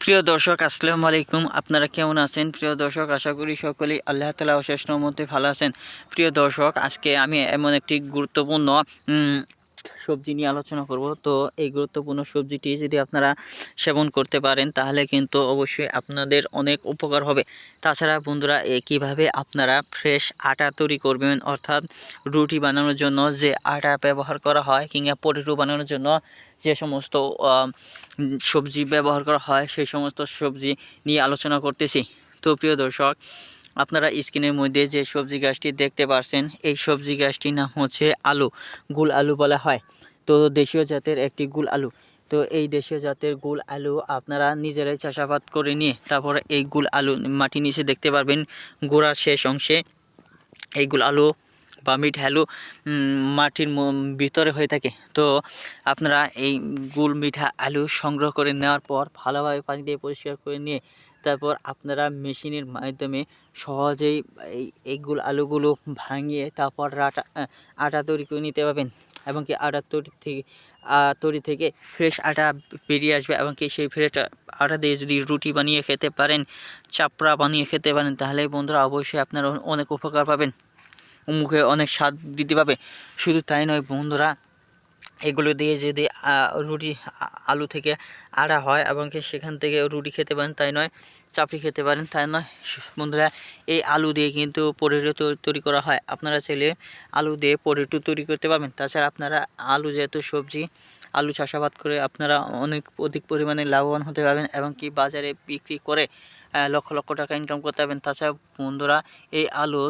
প্রিয় দর্শক, আসসালামু আলাইকুম। আপনারা কেমন আছেন? প্রিয় দর্শক, আশা করি সকলেই আল্লাহ তাআলা অশেষ রহমতে ভালো আছেন। প্রিয় দর্শক, আজকে আমি এমন একটি গুরুত্বপূর্ণ সবজি নিয়ে আলোচনা করব। তো এই গুরুত্বপূর্ণ সবজিটি যদি আপনারা সেবন করতে পারেন তাহলে কিন্তু অবশ্যই আপনাদের অনেক উপকার হবে। তাছাড়া বন্ধুরা, কীভাবে আপনারা ফ্রেশ আটা তৈরি করবেন, অর্থাৎ রুটি বানানোর জন্য যে আটা ব্যবহার করা হয় কিংবা পটেটো বানানোর জন্য যে সমস্ত সবজি ব্যবহার করা হয়, সেই সমস্ত সবজি নিয়ে আলোচনা করতেছি। তো প্রিয় দর্শক, আপনারা স্ক্রিনের মধ্যে যে সবজি গাছটি দেখতে পাচ্ছেন, এই সবজি গাছটির নাম হচ্ছে আলু, গুল আলু বলা হয়। তো দেশীয় জাতের একটি গুল আলু। তো এই দেশীয় জাতের গুল আলু আপনারা নিজেরাই চাষাবাদ করে নিয়ে তারপরে এই গুল আলু মাটির নিচে দেখতে পারবেন গোড়ার শেষ অংশে এইগুলো আলু বা মিঠা আলু মাটির ভিতরে হয়ে থাকে। তো আপনারা এই গুল মিঠা আলু সংগ্রহ করে নেওয়ার পর ভালোভাবে পানি দিয়ে পরিষ্কার করে নিয়ে তারপর আপনারা মেশিনের মাধ্যমে সহজেই এইগুলো আলুগুলো ভাঙিয়ে তারপর আটা তৈরি করে নিতে পারবেন। এবং কি আটা তৈরি থেকে ফ্রেশ আটা বেরিয়ে আসবে, এবং কি সেই ফ্রেশ আটা দিয়ে যদি রুটি বানিয়ে খেতে পারেন, চাপড়া বানিয়ে খেতে পারেন, তাহলে বন্ধুরা অবশ্যই আপনারা অনেক উপকার পাবেন, মুখে অনেক স্বাদ বৃদ্ধি পাবে। শুধু তাই নয় বন্ধুরা, এগুলো দিয়ে যদি রুটি আলু থেকে আটা হয় এবং কি সেখান থেকে রুটি খেতে পারেন, তাই নয় চাপড়ি খেতে পারেন, তাই নয় বন্ধুরা, এই আলু দিয়ে কিন্তু পটেটো তৈরি করা হয়। আপনারা চাইলে আলু দিয়ে পটেটো তৈরি করতে পারবেন। তাছাড়া আপনারা আলু যেহেতু সবজি, আলু চাষাবাদ করে আপনারা অধিক পরিমাণে লাভবান হতে পারবেন এবং কি বাজারে বিক্রি করে লক্ষ লক্ষ টাকা ইনকাম করতে পারবেন। তাছাড়া বন্ধুরা, এই আলু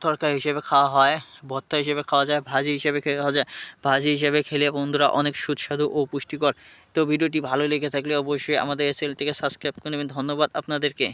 তরকারি হিসেবে খাওয়া হয়, ভর্তা হিসেবে খাওয়া যায়, ভাজি হিসেবে খাওয়া যায়। ভাজি হিসেবে খেলে বন্ধুরা অনেক সুস্বাদু ও পুষ্টিকর। তো ভিডিওটি ভালো লেগে থাকলে অবশ্যই আমাদের চ্যানেলটিকে সাবস্ক্রাইব করে নেবেন। ধন্যবাদ আপনাদেরকে।